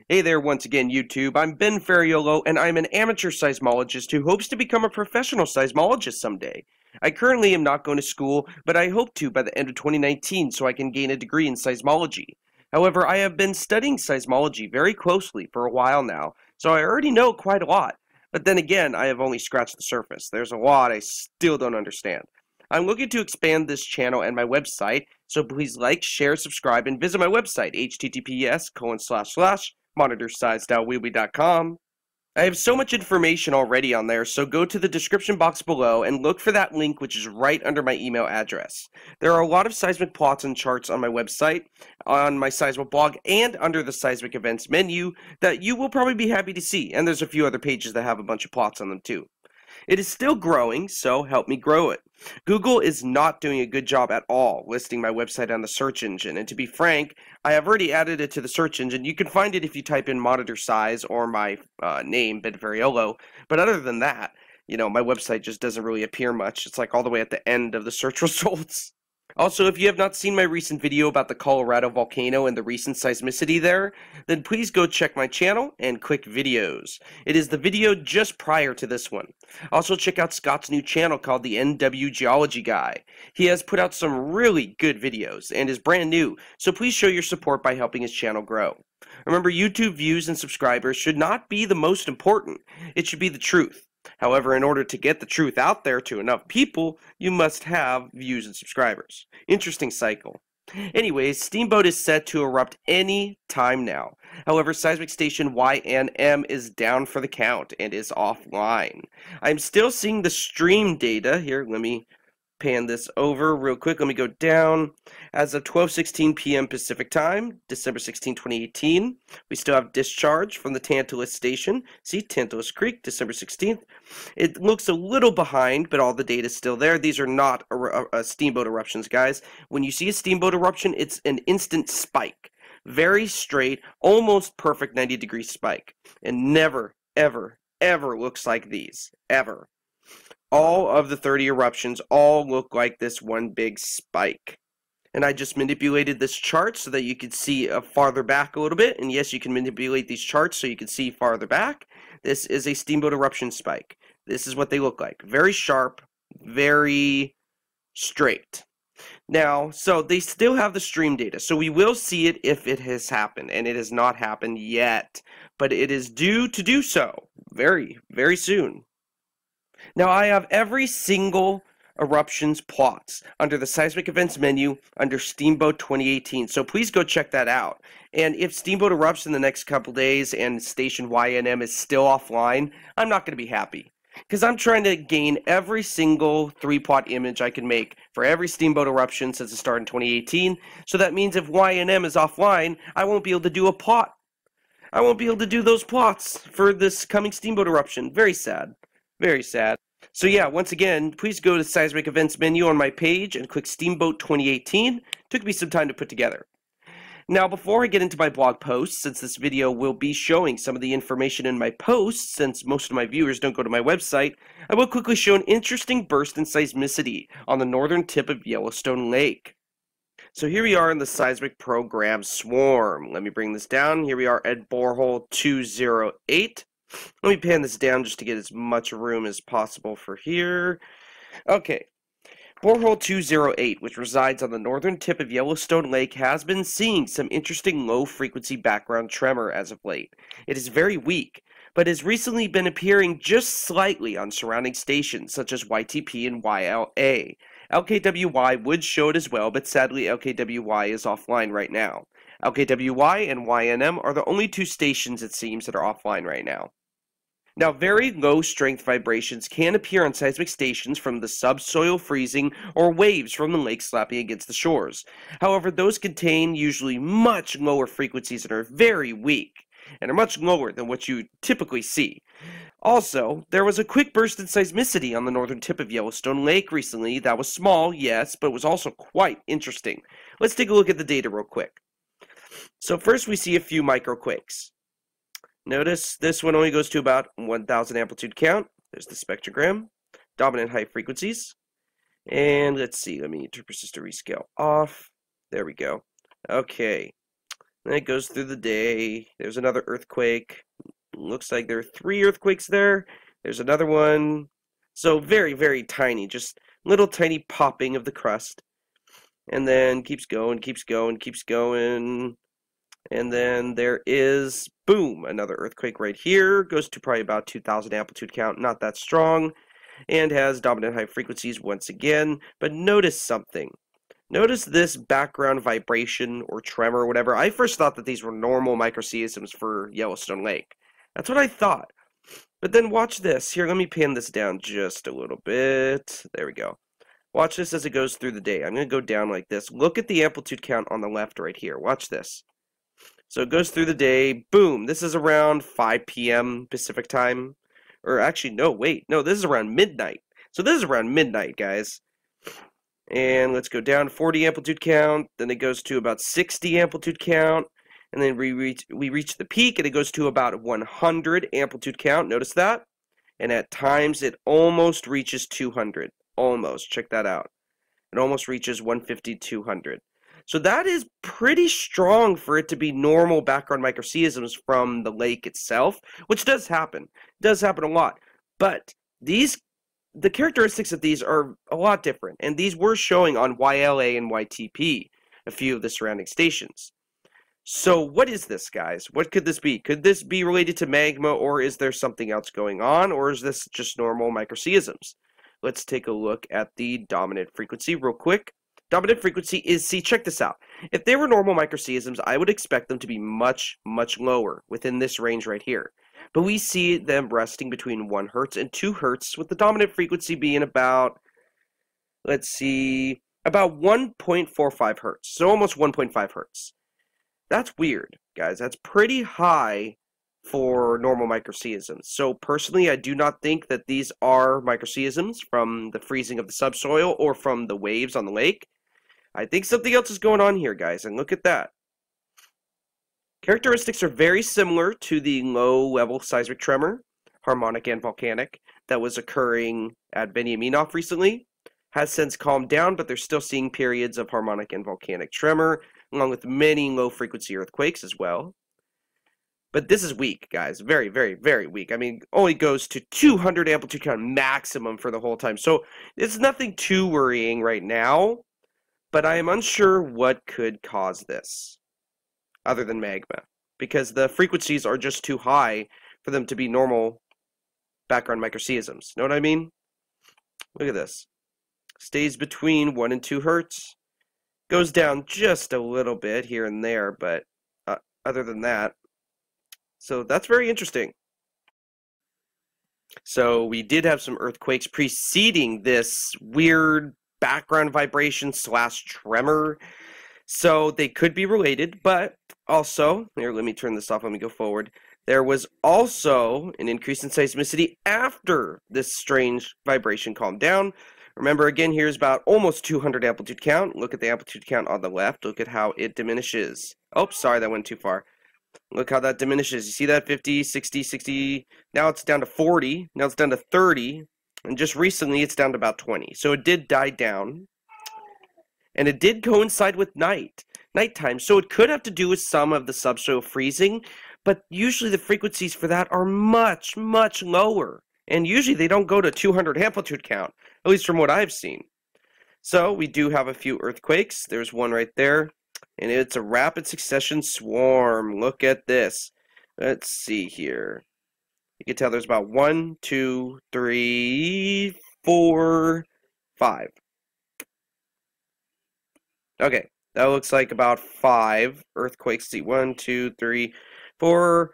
Hey there once again, YouTube. I'm Ben Ferraiuolo, and I'm an amateur seismologist who hopes to become a professional seismologist someday. I currently am not going to school, but I hope to by the end of 2019 so I can gain a degree in seismology. However, I have been studying seismology very closely for a while now, so I already know quite a lot. But then again, I have only scratched the surface. There's a lot I still don't understand. I'm looking to expand this channel and my website, so please like, share, subscribe, and visit my website, https://monitorsize.weebly.com. I have so much information already on there, so go to the description box below and look for that link which is right under my email address. There are a lot of seismic plots and charts on my website, on my seismic blog, and under the seismic events menu that you will probably be happy to see, and there's a few other pages that have a bunch of plots on them too. It is still growing, so help me grow it. Google is not doing a good job at all listing my website on the search engine, and to be frank, I have already added it to the search engine. You can find it if you type in monitor size or my name, Ben Ferraiuolo, but other than that, my website just doesn't really appear much. It's like all the way at the end of the search results. Also, if you have not seen my recent video about the Colorado volcano and the recent seismicity there, then please go check my channel and click videos. It is the video just prior to this one. Also, check out Scott's new channel called the NW Geology Guy. He has put out some really good videos and is brand new, so please show your support by helping his channel grow. Remember, YouTube views and subscribers should not be the most important. It should be the truth. However, in order to get the truth out there to enough people, you must have views and subscribers. Interesting cycle. Anyways, Steamboat is set to erupt any time now. However, seismic station YNM is down for the count and is offline. I'm still seeing the stream data. Here, let me pan this over real quick. Let me go down. As of 12:16 p.m. Pacific Time, December 16, 2018, we still have discharge from the Tantalus station. See, Tantalus Creek, December 16th. It looks a little behind, but all the data is still there. These are not steamboat eruptions, guys. When you see a steamboat eruption, it's an instant spike. Very straight, almost perfect 90-degree spike. And never, ever, ever looks like these. Ever. All of the 30 eruptions all look like this one big spike. And I just manipulated this chart so that you could see farther back a little bit. And yes, you can manipulate these charts so you can see farther back. This is a steamboat eruption spike. This is what they look like. Very sharp, very straight. Now, so they still have the stream data. So we will see it if it has happened. And it has not happened yet. But it is due to do so very, very soon. Now, I have every single eruptions plots under the seismic events menu under Steamboat 2018, so please go check that out. And if Steamboat erupts in the next couple days and station YNM is still offline, I'm not going to be happy, because I'm trying to gain every single 3-plot image I can make for every Steamboat eruption since it started in 2018, so that means if YNM is offline, I won't be able to do a plot. I won't be able to do those plots for this coming Steamboat eruption. Very sad. Very sad. So yeah, once again, please go to the seismic events menu on my page and click Steamboat 2018. Took me some time to put together. Now, before I get into my blog posts, since this video will be showing some of the information in my posts, since most of my viewers don't go to my website, I will quickly show an interesting burst in seismicity on the northern tip of Yellowstone Lake. So here we are in the seismic program swarm. Let me bring this down. Here we are at borehole 208. Let me pan this down just to get as much room as possible for here. Okay. Borehole 208, which resides on the northern tip of Yellowstone Lake, has been seeing some interesting low-frequency background tremor as of late. It is very weak, but has recently been appearing just slightly on surrounding stations such as YTP and YLA. LKWY would show it as well, but sadly LKWY is offline right now. LKWY and YNM are the only two stations, it seems, that are offline right now. Now, very low strength vibrations can appear on seismic stations from the subsoil freezing or waves from the lake slapping against the shores. However, those contain usually much lower frequencies and are very weak, and are much lower than what you typically see. Also, there was a quick burst in seismicity on the northern tip of Yellowstone Lake recently that was small, yes, but was also quite interesting. Let's take a look at the data real quick. So first we see a few microquakes. Notice this one only goes to about 1,000 amplitude count. There's the spectrogram. Dominant high frequencies. And let's see, let me turn persistent rescale off. There we go. Okay. Then it goes through the day. There's another earthquake. Looks like there are 3 earthquakes there. There's another one. So very, very tiny. Just little tiny popping of the crust. And then keeps going, keeps going, keeps going. And then there is, boom, another earthquake right here. Goes to probably about 2,000 amplitude count. Not that strong. And has dominant high frequencies once again. But notice something. Notice this background vibration or tremor or whatever. I first thought that these were normal microseisms for Yellowstone Lake. That's what I thought. But then watch this. Here, let me pan this down just a little bit. There we go. Watch this as it goes through the day. I'm going to go down like this. Look at the amplitude count on the left right here. Watch this. So it goes through the day. Boom. This is around 5 p.m. Pacific time. Or actually, no, wait. No, this is around midnight. So this is around midnight, guys. And let's go down 40 amplitude count. Then it goes to about 60 amplitude count. And then we reach the peak, and it goes to about 100 amplitude count. Notice that? And at times, it almost reaches 200. Almost. Check that out. It almost reaches 150, 200. So that is pretty strong for it to be normal background microseisms from the lake itself, which does happen. It does happen a lot. But the characteristics of these are a lot different, and these were showing on YLA and YTP, a few of the surrounding stations. So what is this, guys? What could this be? Could this be related to magma, or is there something else going on, or is this just normal microseisms? Let's take a look at the dominant frequency real quick. Dominant frequency is, see, check this out. If they were normal microseisms, I would expect them to be much, much lower within this range right here. But we see them resting between 1 Hz and 2 Hz, with the dominant frequency being about, let's see, about 1.45 Hz, so almost 1.5 Hz. That's weird, guys. That's pretty high for normal microseisms. So personally, I do not think that these are microseisms from the freezing of the subsoil or from the waves on the lake. I think something else is going on here, guys, and look at that. Characteristics are very similar to the low-level seismic tremor, harmonic and volcanic, that was occurring at Benyaminov recently. Has since calmed down, but they're still seeing periods of harmonic and volcanic tremor, along with many low-frequency earthquakes as well. But this is weak, guys. Very, very, very weak. I mean, only goes to 200 amplitude count maximum for the whole time. So it's nothing too worrying right now, but I am unsure what could cause this, other than magma, because the frequencies are just too high for them to be normal background microseisms. Know what I mean? Look at this. Stays between 1 and 2 Hertz. Goes down just a little bit here and there, but other than that. So that's very interesting. So we did have some earthquakes preceding this weird background vibration / tremor. So they could be related, but also, here, let me turn this off, let me go forward. There was also an increase in seismicity after this strange vibration calmed down. Remember, again, here's about almost 200 amplitude count. Look at the amplitude count on the left. Look at how it diminishes. Oh, sorry, that went too far. Look how that diminishes. You see that? 50, 60, 60. Now it's down to 40. Now it's down to 30. And just recently, it's down to about 20. So it did die down. And it did coincide with nighttime. So it could have to do with some of the subsoil freezing. But usually the frequencies for that are much, much lower. And usually they don't go to 200 amplitude count, at least from what I've seen. So we do have a few earthquakes. There's one right there. And it's a rapid succession swarm. Look at this. Let's see here. You can tell there's about 1, 2, 3, 4, 5. Okay, that looks like about 5 earthquakes. See, 1, 2, 3, 4,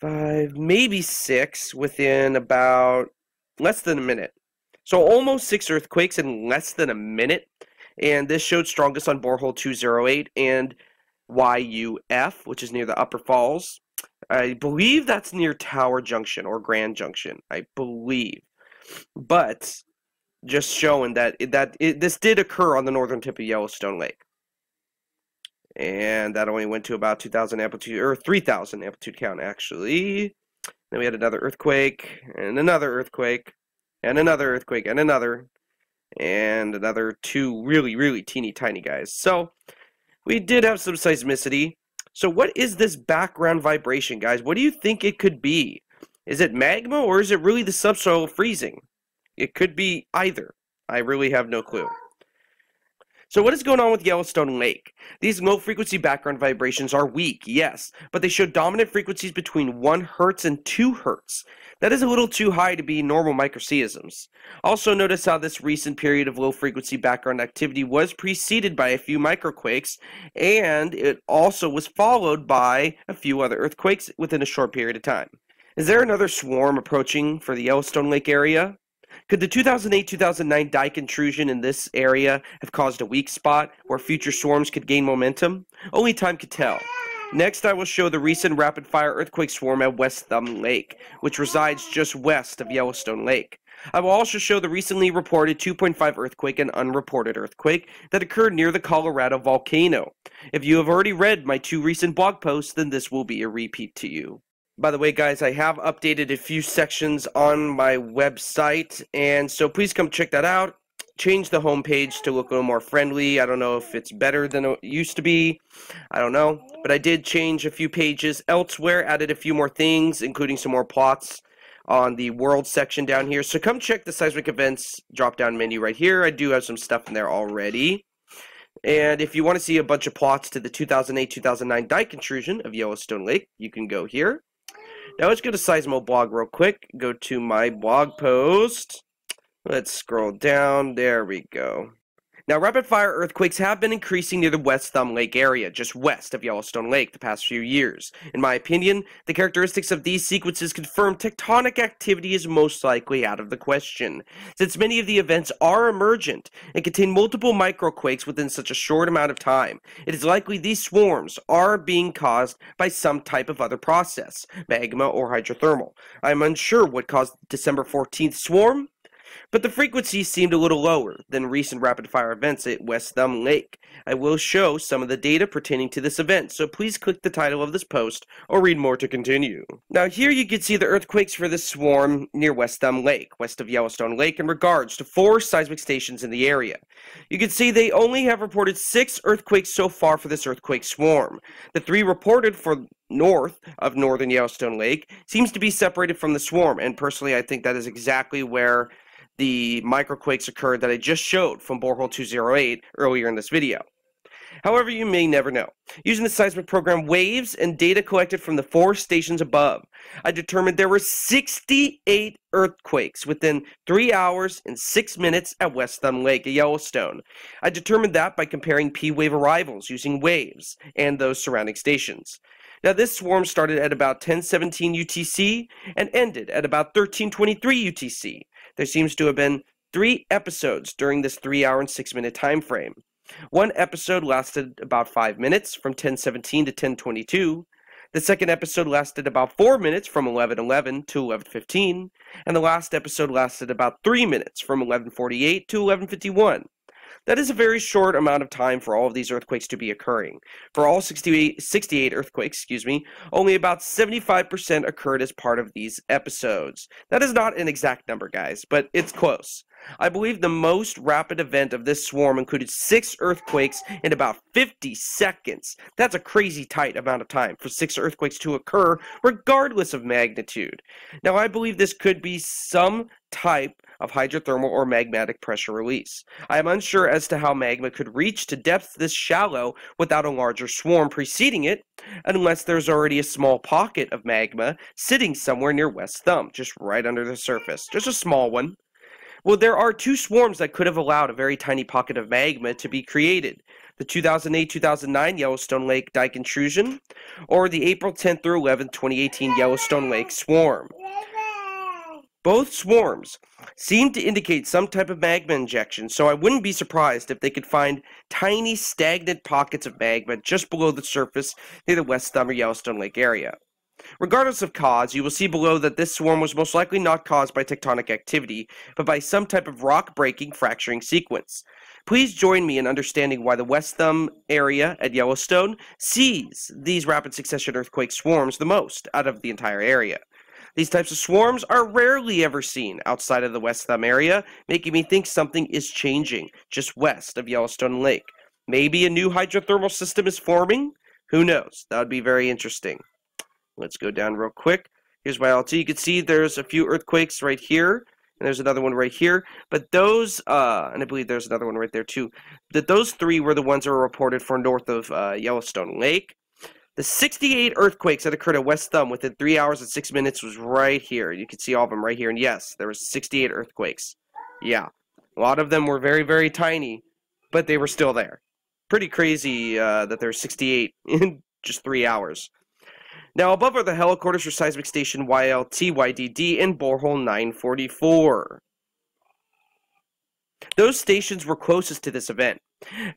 5, maybe 6 within about less than a minute. So almost 6 earthquakes in less than a minute. And this showed strongest on borehole 208 and YUF, which is near the Upper Falls. I believe that's near Tower Junction or Grand Junction, I believe. But just showing that this did occur on the northern tip of Yellowstone Lake. And that only went to about 2,000 amplitude, or 3,000 amplitude count, actually. Then we had another earthquake, and another earthquake, and another earthquake, and another 2 really, really teeny tiny guys. So We did have some seismicity. So what is this background vibration, guys? What do you think it could be? Is it magma or is it really the subsoil freezing? It could be either. I really have no clue. So what is going on with Yellowstone Lake? These low-frequency background vibrations are weak, yes, but they show dominant frequencies between 1 Hz and 2 Hz. That is a little too high to be normal microseisms. Also notice how this recent period of low-frequency background activity was preceded by a few microquakes, and it also was followed by a few other earthquakes within a short period of time. Is there another swarm approaching for the Yellowstone Lake area? Could the 2008-2009 dike intrusion in this area have caused a weak spot where future swarms could gain momentum? Only time could tell. Next, I will show the recent rapid-fire earthquake swarm at West Thumb Lake, which resides just west of Yellowstone Lake. I will also show the recently reported 2.5 earthquake and unreported earthquake that occurred near the Colorado volcano. If you have already read my 2 recent blog posts, then this will be a repeat to you. By the way, guys, I have updated a few sections on my website, and so please come check that out. Change the homepage to look a little more friendly. I don't know if it's better than it used to be. I don't know. But I did change a few pages elsewhere, added a few more things, including some more plots on the world section down here. So come check the seismic events drop-down menu right here. I do have some stuff in there already. And if you want to see a bunch of plots to the 2008-2009 dike intrusion of Yellowstone Lake, you can go here. Now let's go to Seismo blog real quick. Go to my blog post. Let's scroll down. There we go. Now, rapid-fire earthquakes have been increasing near the West Thumb Lake area, just west of Yellowstone Lake, the past few years. In my opinion, the characteristics of these sequences confirm tectonic activity is most likely out of the question, since many of the events are emergent and contain multiple microquakes within such a short amount of time. It is likely these swarms are being caused by some type of other process, magma or hydrothermal. I am unsure what caused the December 14th swarm, but the frequencies seemed a little lower than recent rapid-fire events at West Thumb Lake. I will show some of the data pertaining to this event, so please click the title of this post or read more to continue. Now here you can see the earthquakes for this swarm near West Thumb Lake, west of Yellowstone Lake, in regards to 4 seismic stations in the area. You can see they only have reported 6 earthquakes so far for this earthquake swarm. The 3 reported for north of northern Yellowstone Lake seems to be separated from the swarm, and personally I think that is exactly where the microquakes occurred that I just showed from borehole 208 earlier in this video. However, you may never know. Using the seismic program Waves and data collected from the 4 stations above, I determined there were 68 earthquakes within 3 hours and 6 minutes at West Thumb Lake at Yellowstone. I determined that by comparing P-wave arrivals using Waves and those surrounding stations. Now this swarm started at about 10:17 UTC and ended at about 13:23 UTC. There seems to have been 3 episodes during this 3-hour and 6-minute time frame. One episode lasted about 5 minutes from 10:17 to 10:22. The second episode lasted about 4 minutes from 11:11 to 11:15, and the last episode lasted about 3 minutes from 11:48 to 11:51. That is a very short amount of time for all of these earthquakes to be occurring. For all 68 earthquakes, only about 75% occurred as part of these episodes. That is not an exact number, guys, but it's close. I believe the most rapid event of this swarm included 6 earthquakes in about 50 seconds. That's a crazy tight amount of time for 6 earthquakes to occur, regardless of magnitude. Now, I believe this could be some type of hydrothermal or magmatic pressure release. I am unsure as to how magma could reach to depths this shallow without a larger swarm preceding it, unless there's already a small pocket of magma sitting somewhere near West Thumb, just right under the surface. Just a small one. Well, there are 2 swarms that could have allowed a very tiny pocket of magma to be created. The 2008-2009 Yellowstone Lake dike intrusion, or the April 10th through 11th, 2018 Yellowstone Lake swarm. Both swarms seem to indicate some type of magma injection, so I wouldn't be surprised if they could find tiny stagnant pockets of magma just below the surface near the West Thumb or Yellowstone Lake area. Regardless of cause, you will see below that this swarm was most likely not caused by tectonic activity, but by some type of rock-breaking fracturing sequence. Please join me in understanding why the West Thumb area at Yellowstone sees these rapid succession earthquake swarms the most out of the entire area. These types of swarms are rarely ever seen outside of the West Thumb area, making me think something is changing just west of Yellowstone Lake. Maybe a new hydrothermal system is forming? Who knows? That would be very interesting. Let's go down real quick. Here's my LT. You can see there's a few earthquakes right here, and there's another one right here. But those, and I believe there's another one right there too. Those three were the ones that were reported for north of Yellowstone Lake. The 68 earthquakes that occurred at West Thumb within 3 hours and 6 minutes was right here. You can see all of them right here. And yes, there was 68 earthquakes. Yeah, a lot of them were very, very tiny, but they were still there. Pretty crazy that there's 68 in just 3 hours. Now, above are the helicorders for seismic station YLT-YDD and borehole 944. Those stations were closest to this event.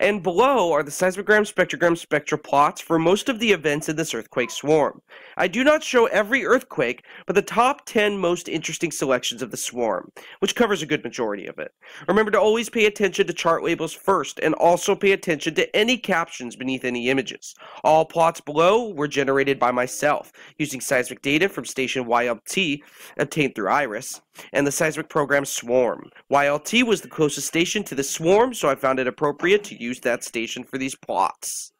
And below are the seismogram spectrogram spectral plots for most of the events in this earthquake swarm. I do not show every earthquake, but the top 10 most interesting selections of the swarm, which covers a good majority of it. Remember to always pay attention to chart labels first, and also pay attention to any captions beneath any images. All plots below were generated by myself, using seismic data from station YLT, obtained through IRIS, and the seismic program Swarm. YLT was the closest station to the swarm, so I found it appropriate to use that station for these plots.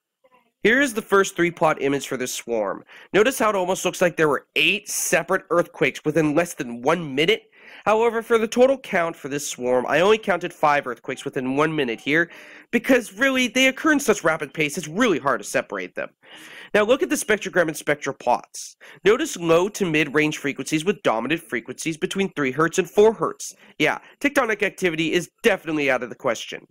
Here is the first 3-plot image for this swarm. Notice how it almost looks like there were 8 separate earthquakes within less than 1 minute? However, for the total count for this swarm, I only counted 5 earthquakes within 1 minute here, because really, they occur in such rapid pace, it's really hard to separate them. Now look at the spectrogram and spectral plots. Notice low to mid-range frequencies with dominant frequencies between 3 Hz and 4 Hz. Yeah, tectonic activity is definitely out of the question.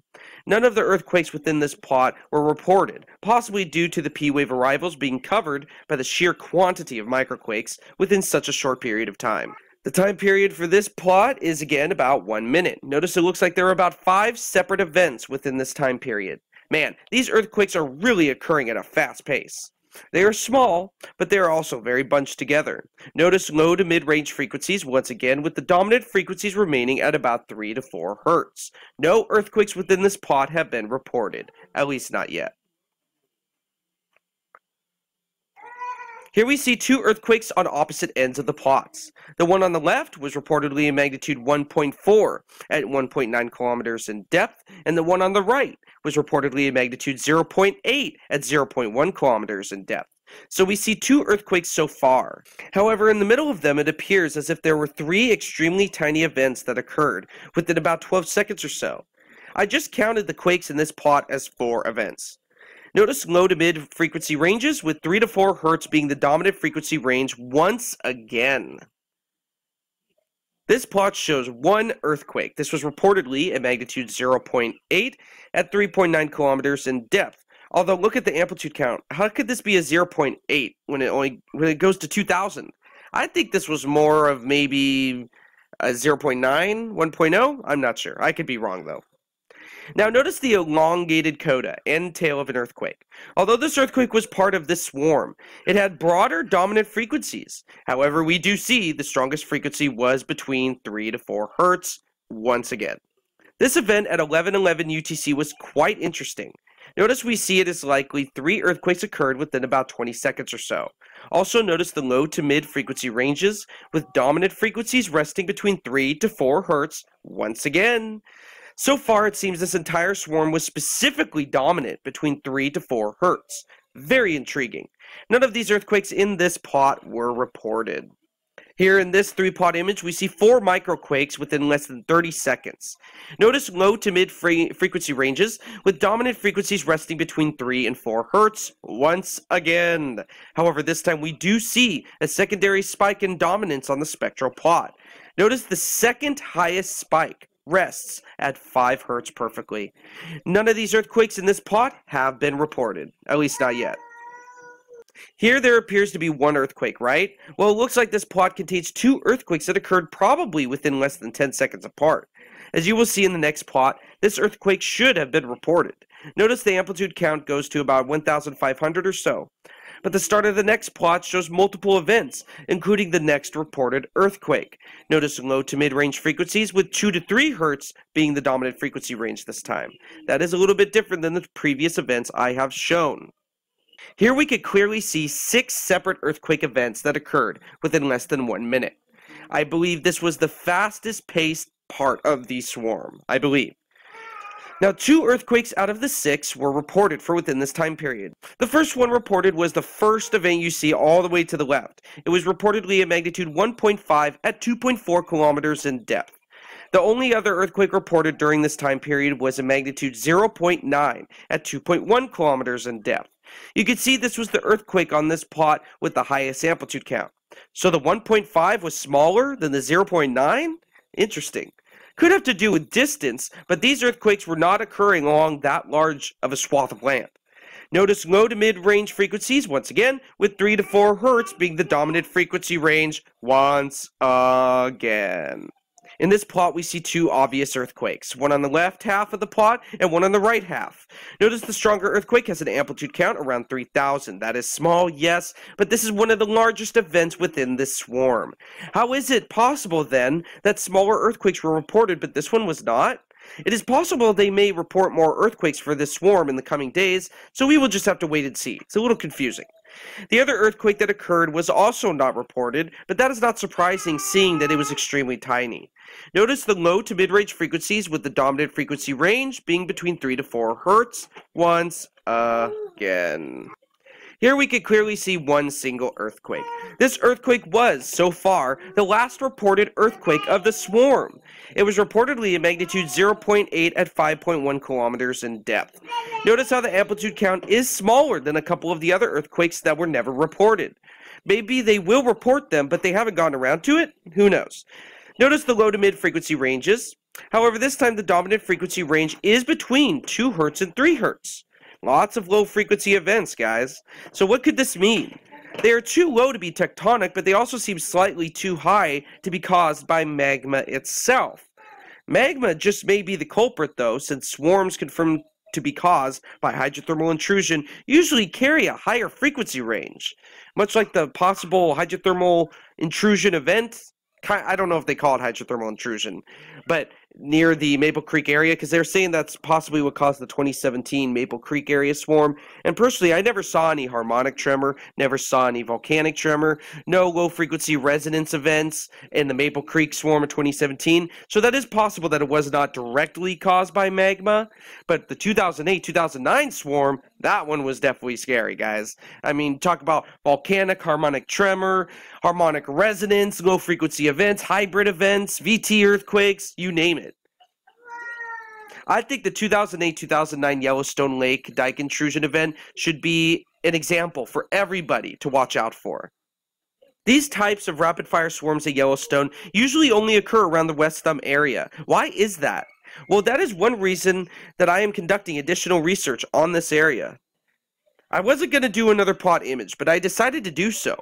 None of the earthquakes within this plot were reported, possibly due to the P-wave arrivals being covered by the sheer quantity of microquakes within such a short period of time. The time period for this plot is again about 1 minute. Notice it looks like there are about 5 separate events within this time period. Man, these earthquakes are really occurring at a fast pace. They are small, but they are also very bunched together. Notice low to mid-range frequencies once again, with the dominant frequencies remaining at about 3 to 4 Hz. No earthquakes within this plot have been reported, at least not yet. Here we see 2 earthquakes on opposite ends of the plots. The one on the left was reportedly in magnitude 1.4 at 1.9 kilometers in depth, and the one on the right was reportedly in magnitude 0.8 at 0.1 kilometers in depth. So we see 2 earthquakes so far. However, in the middle of them, it appears as if there were 3 extremely tiny events that occurred within about 12 seconds or so. I just counted the quakes in this plot as 4 events. Notice low to mid frequency ranges, with 3 to 4 Hz being the dominant frequency range once again. This plot shows 1 earthquake. This was reportedly at magnitude 0.8 at 3.9 kilometers in depth. Although look at the amplitude count. How could this be a 0.8 when it goes to 2000? I think this was more of maybe a 0.9, 1.0. I'm not sure. I could be wrong though. Now notice the elongated coda, end tail of an earthquake. Although this earthquake was part of this swarm, it had broader dominant frequencies. However, we do see the strongest frequency was between 3 to 4 Hz once again. This event at 11:11 UTC was quite interesting. Notice we see it as likely 3 earthquakes occurred within about 20 seconds or so. Also notice the low to mid frequency ranges, with dominant frequencies resting between 3 to 4 Hz once again. So far, it seems this entire swarm was specifically dominant between 3 to 4 Hz. Very intriguing. None of these earthquakes in this plot were reported. Here in this 3-plot image, we see 4 microquakes within less than 30 seconds. Notice low to mid frequency ranges, with dominant frequencies resting between 3 and 4 Hz once again. However, this time we do see a secondary spike in dominance on the spectral plot. Notice the second highest spike rests at 5 Hz perfectly. None of these earthquakes in this plot have been reported, at least not yet. Here there appears to be 1 earthquake, right? Well, it looks like this plot contains 2 earthquakes that occurred probably within less than 10 seconds apart. As you will see in the next plot, this earthquake should have been reported. Notice the amplitude count goes to about 1,500 or so. But the start of the next plot shows multiple events, including the next reported earthquake. Notice low to mid-range frequencies, with 2 to 3 Hz being the dominant frequency range this time. That is a little bit different than the previous events I have shown. Here we could clearly see 6 separate earthquake events that occurred within less than 1 minute. I believe this was the fastest paced part of the swarm, I believe. Now, 2 earthquakes out of the 6 were reported for within this time period. The first one reported was the first event you see all the way to the left. It was reportedly a magnitude 1.5 at 2.4 kilometers in depth. The only other earthquake reported during this time period was a magnitude 0.9 at 2.1 kilometers in depth. You can see this was the earthquake on this plot with the highest amplitude count. So the 1.5 was smaller than the 0.9? Interesting. Could have to do with distance, but these earthquakes were not occurring along that large of a swath of land. Notice low to mid-range frequencies, once again, with 3 to 4 Hz being the dominant frequency range once again. In this plot, we see 2 obvious earthquakes, one on the left half of the plot and one on the right half. Notice the stronger earthquake has an amplitude count around 3,000. That is small, yes, but this is one of the largest events within this swarm. How is it possible, then, that smaller earthquakes were reported, but this one was not? It is possible they may report more earthquakes for this swarm in the coming days, so we will just have to wait and see. It's a little confusing. The other earthquake that occurred was also not reported, but that is not surprising seeing that it was extremely tiny. Notice the low to mid-range frequencies with the dominant frequency range being between 3 to 4 Hz once again. Here we can clearly see one single earthquake. This earthquake was, so far, the last reported earthquake of the swarm. It was reportedly a magnitude 0.8 at 5.1 kilometers in depth. Notice how the amplitude count is smaller than a couple of the other earthquakes that were never reported. Maybe they will report them, but they haven't gotten around to it? Who knows? Notice the low to mid frequency ranges. However, this time the dominant frequency range is between 2 Hz and 3 Hz. Lots of low frequency events, guys. So what could this mean? They are too low to be tectonic, but they also seem slightly too high to be caused by magma itself. Magma just may be the culprit, though, since swarms confirmed to be caused by hydrothermal intrusion usually carry a higher frequency range. Much like the possible hydrothermal intrusion event, I don't know if they call it hydrothermal intrusion, but near the Maple Creek area, because they're saying that's possibly what caused the 2017 Maple Creek area swarm. And personally, I never saw any harmonic tremor, never saw any volcanic tremor, no low-frequency resonance events in the Maple Creek swarm of 2017. So that is possible that it was not directly caused by magma, but the 2008-2009 swarm, that one was definitely scary, guys. I mean, talk about volcanic, harmonic tremor, harmonic resonance, low-frequency events, hybrid events, VT earthquakes, you name it. I think the 2008-2009 Yellowstone Lake dike intrusion event should be an example for everybody to watch out for. These types of rapid-fire swarms at Yellowstone usually only occur around the West Thumb area. Why is that? Well, that is one reason that I am conducting additional research on this area. I wasn't going to do another plot image, but I decided to do so.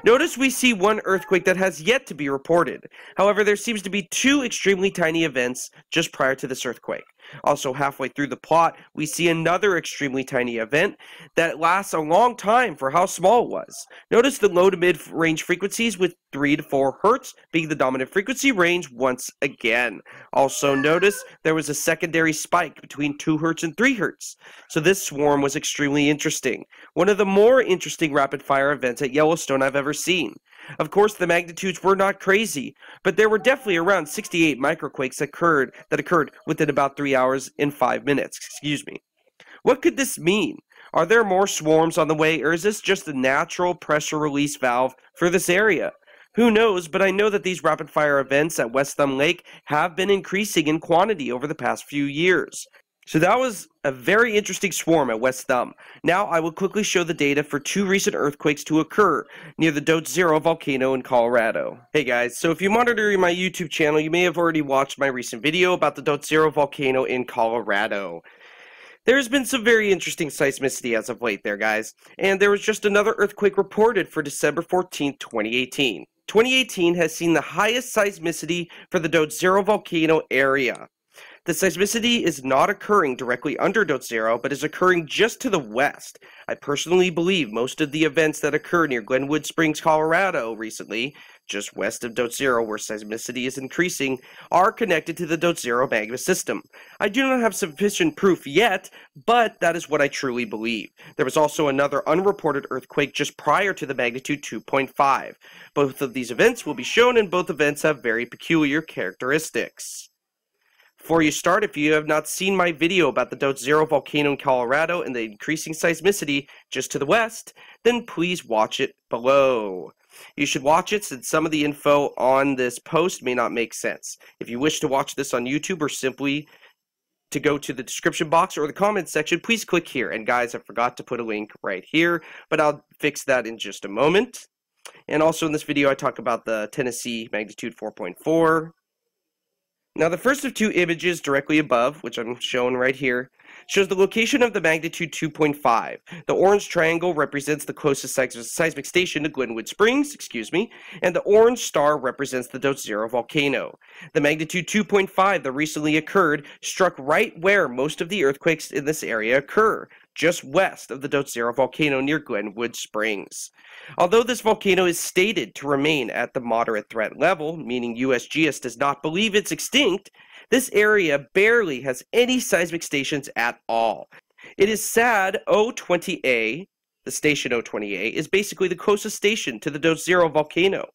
Notice we see one earthquake that has yet to be reported. However, there seems to be 2 extremely tiny events just prior to this earthquake. Also, halfway through the plot, we see another extremely tiny event that lasts a long time for how small it was. Notice the low to mid-range frequencies with 3 to 4 Hz being the dominant frequency range once again. Also notice there was a secondary spike between 2 Hz and 3 Hz. So this swarm was extremely interesting. One of the more interesting rapid-fire events at Yellowstone I've ever seen. Of course, the magnitudes were not crazy, but there were definitely around 68 microquakes that occurred within about 3 hours and 5 minutes. What could this mean? Are there more swarms on the way, or is this just a natural pressure release valve for this area? Who knows, but I know that these rapid-fire events at West Thumb Lake have been increasing in quantity over the past few years. So that was a very interesting swarm at West Thumb. Now I will quickly show the data for 2 recent earthquakes to occur near the Dotsero volcano in Colorado. Hey guys, so if you monitor my YouTube channel, you may have already watched my recent video about the Dotsero volcano in Colorado. There's been some very interesting seismicity as of late there, guys, and there was just another earthquake reported for December 14, 2018. 2018 has seen the highest seismicity for the Dotsero volcano area. The seismicity is not occurring directly under Dotsero, but is occurring just to the west. I personally believe most of the events that occur near Glenwood Springs, Colorado recently, just west of Dotsero where seismicity is increasing, are connected to the Dotsero magma system. I do not have sufficient proof yet, but that is what I truly believe. There was also another unreported earthquake just prior to the magnitude 2.5. Both of these events will be shown, and both events have very peculiar characteristics. Before you start, if you have not seen my video about the Dotsero volcano in Colorado and the increasing seismicity just to the west, then please watch it below. You should watch it since some of the info on this post may not make sense. If you wish to watch this on YouTube or simply to go to the description box or the comment section, please click here. And guys, I forgot to put a link right here, but I'll fix that in just a moment. And also in this video, I talk about the Tennessee magnitude 4.4. Now, the first of two images directly above, which I'm showing right here, shows the location of the magnitude 2.5. The orange triangle represents the closest seismic station to Glenwood Springs, and the orange star represents the Dotsero volcano. The magnitude 2.5 that recently occurred struck right where most of the earthquakes in this area occur, just west of the Dotsero volcano near Glenwood Springs. Although this volcano is stated to remain at the moderate threat level, meaning USGS does not believe it's extinct, this area barely has any seismic stations at all. It is sad O20A, the station O20A, is basically the closest station to the Dotsero volcano.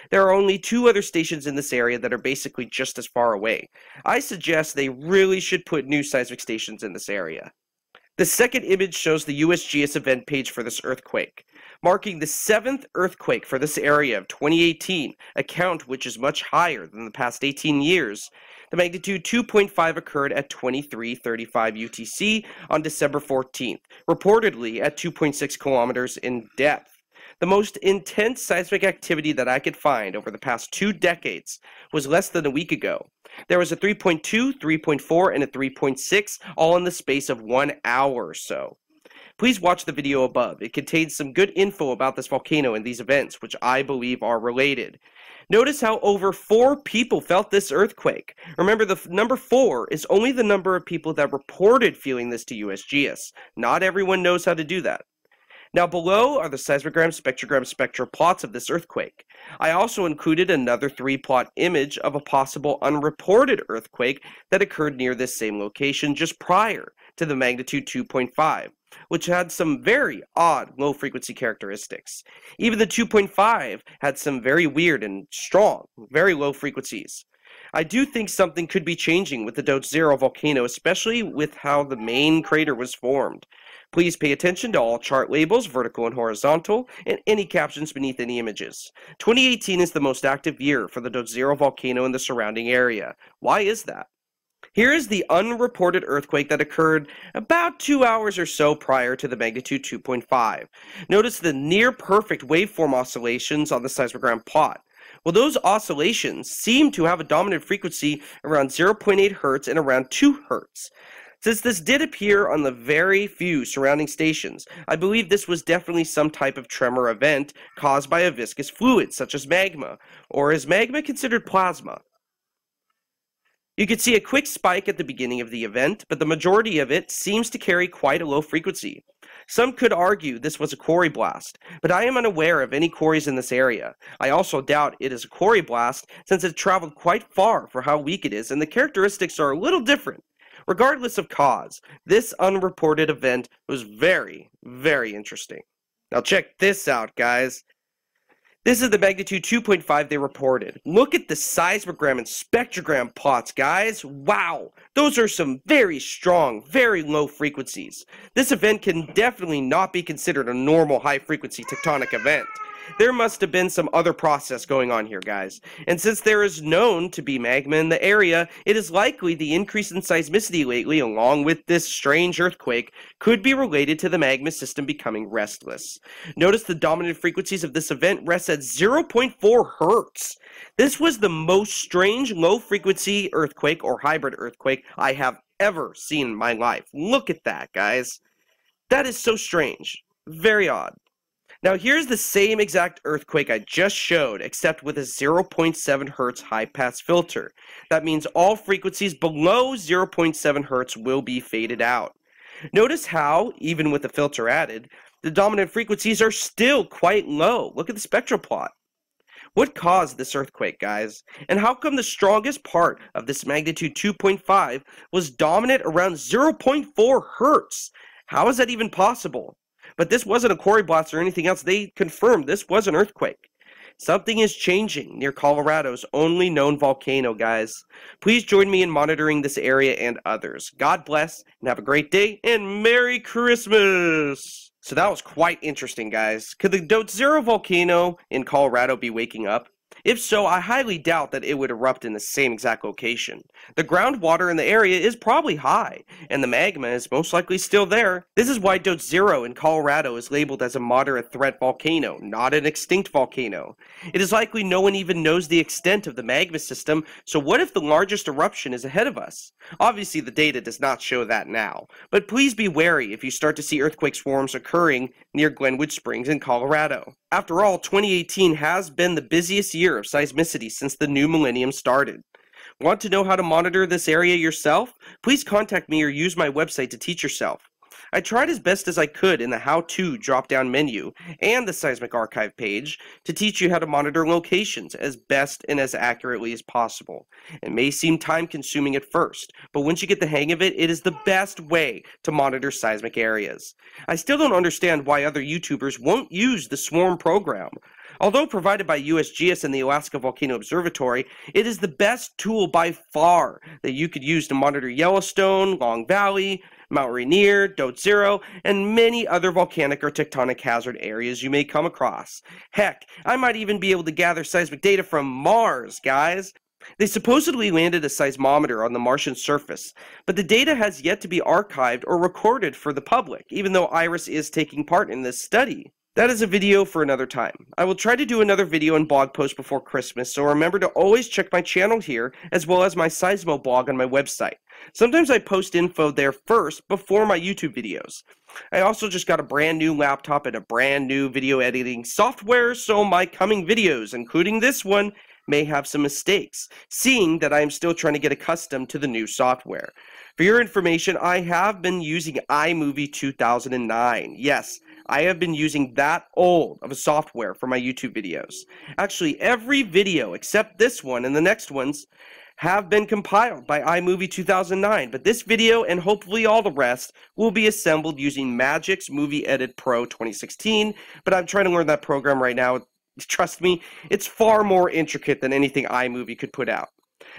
There are only two other stations in this area that are basically just as far away. I suggest they really should put new seismic stations in this area. The second image shows the USGS event page for this earthquake, marking the 7th earthquake for this area of 2018, a count which is much higher than the past 18 years. The magnitude 2.5 occurred at 23:35 UTC on December 14th, reportedly at 2.6 kilometers in depth. The most intense seismic activity that I could find over the past 2 decades was less than a week ago. There was a 3.2, 3.4, and a 3.6, all in the space of 1 hour or so. Please watch the video above. It contains some good info about this volcano and these events, which I believe are related. Notice how over 4 people felt this earthquake. Remember, the number 4 is only the number of people that reported feeling this to USGS. Not everyone knows how to do that. Now below are the seismogram, spectrogram, spectral plots of this earthquake. I also included another 3-plot image of a possible unreported earthquake that occurred near this same location just prior to the magnitude 2.5, which had some very odd low-frequency characteristics. Even the 2.5 had some very weird and strong, very low frequencies. I do think something could be changing with the Dotsero volcano, especially with how the main crater was formed. Please pay attention to all chart labels, vertical and horizontal, and any captions beneath any images. 2018 is the most active year for the Dotsero volcano in the surrounding area. Why is that? Here is the unreported earthquake that occurred about 2 hours or so prior to the magnitude 2.5. Notice the near-perfect waveform oscillations on the seismogram plot. Well, those oscillations seem to have a dominant frequency around 0.8 Hz and around 2 Hz. Since this did appear on the very few surrounding stations, I believe this was definitely some type of tremor event caused by a viscous fluid, such as magma, or is magma considered plasma? You could see a quick spike at the beginning of the event, but the majority of it seems to carry quite a low frequency. Some could argue this was a quarry blast, but I am unaware of any quarries in this area. I also doubt it is a quarry blast since it traveled quite far for how weak it is, and the characteristics are a little different. Regardless of cause, this unreported event was very, very interesting. Now check this out, guys. This is the magnitude 2.5 they reported. Look at the seismogram and spectrogram plots, guys. Wow, those are some very strong, very low frequencies. This event can definitely not be considered a normal high-frequency tectonic event. There must have been some other process going on here, guys. And since there is known to be magma in the area, it is likely the increase in seismicity lately, along with this strange earthquake, could be related to the magma system becoming restless. Notice the dominant frequencies of this event rest at 0.4 Hz. This was the most strange low-frequency earthquake or hybrid earthquake I have ever seen in my life. Look at that, guys. That is so strange. Very odd. Now here's the same exact earthquake I just showed, except with a 0.7 Hz high-pass filter. That means all frequencies below 0.7 Hz will be faded out. Notice how, even with the filter added, the dominant frequencies are still quite low. Look at the spectral plot. What caused this earthquake, guys? And how come the strongest part of this magnitude 2.5 was dominant around 0.4 Hz? How is that even possible? But this wasn't a quarry blast or anything else. They confirmed this was an earthquake. Something is changing near Colorado's only known volcano, guys. Please join me in monitoring this area and others. God bless, and have a great day, and Merry Christmas! So that was quite interesting, guys. Could the Dotsero volcano in Colorado be waking up? If so, I highly doubt that it would erupt in the same exact location. The groundwater in the area is probably high, and the magma is most likely still there. This is why Dotsero in Colorado is labeled as a moderate threat volcano, not an extinct volcano. It is likely no one even knows the extent of the magma system, so what if the largest eruption is ahead of us? Obviously the data does not show that now, but please be wary if you start to see earthquake swarms occurring near Glenwood Springs in Colorado. After all, 2018 has been the busiest year of seismicity since the new millennium started. Want to know how to monitor this area yourself? Please contact me or use my website to teach yourself. I tried as best as I could in the how-to drop-down menu and the seismic archive page to teach you how to monitor locations as best and as accurately as possible. It may seem time-consuming at first, but once you get the hang of it, it is the best way to monitor seismic areas. I still don't understand why other YouTubers won't use the Swarm program. Although provided by USGS and the Alaska Volcano Observatory, it is the best tool by far that you could use to monitor Yellowstone, Long Valley, Mount Rainier, Dotsero, and many other volcanic or tectonic hazard areas you may come across. Heck, I might even be able to gather seismic data from Mars, guys. They supposedly landed a seismometer on the Martian surface, but the data has yet to be archived or recorded for the public, even though IRIS is taking part in this study. That is a video for another time. I will try to do another video and blog post before Christmas, so remember to always check my channel here, as well as my Seismo blog on my website. Sometimes I post info there first, before my YouTube videos. I also just got a brand new laptop and a brand new video editing software, so my coming videos, including this one, may have some mistakes, seeing that I am still trying to get accustomed to the new software. For your information, I have been using iMovie 2009. Yes, I have been using that old of a software for my YouTube videos. Actually, every video except this one and the next ones have been compiled by iMovie 2009, but this video and hopefully all the rest will be assembled using Magic's Movie Edit Pro 2016, but I'm trying to learn that program right now. Trust me, it's far more intricate than anything iMovie could put out.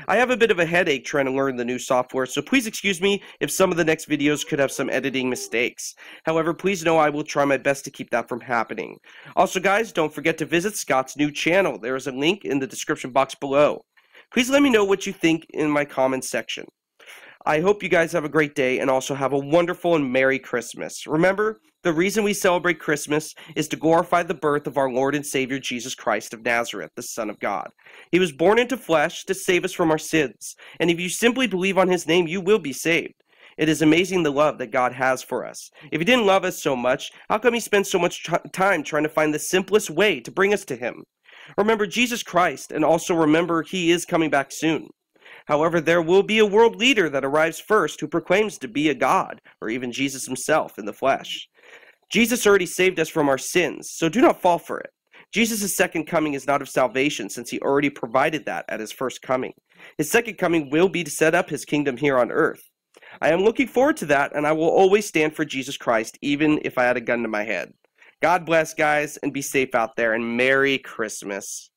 I have a bit of a headache trying to learn the new software, so please excuse me if some of the next videos could have some editing mistakes. However, please know I will try my best to keep that from happening. Also, guys, don't forget to visit Scott's new channel. There is a link in the description box below. Please let me know what you think in my comments section. I hope you guys have a great day and also have a wonderful and Merry Christmas. Remember, the reason we celebrate Christmas is to glorify the birth of our Lord and Savior Jesus Christ of Nazareth, the Son of God. He was born into flesh to save us from our sins, and if you simply believe on His name, you will be saved. It is amazing the love that God has for us. If He didn't love us so much, how come He spent so much time trying to find the simplest way to bring us to Him? Remember Jesus Christ, and also remember He is coming back soon. However, there will be a world leader that arrives first who proclaims to be a God, or even Jesus Himself in the flesh. Jesus already saved us from our sins, so do not fall for it. Jesus' second coming is not of salvation, since He already provided that at His first coming. His second coming will be to set up His kingdom here on earth. I am looking forward to that, and I will always stand for Jesus Christ, even if I had a gun to my head. God bless, guys, and be safe out there, and Merry Christmas.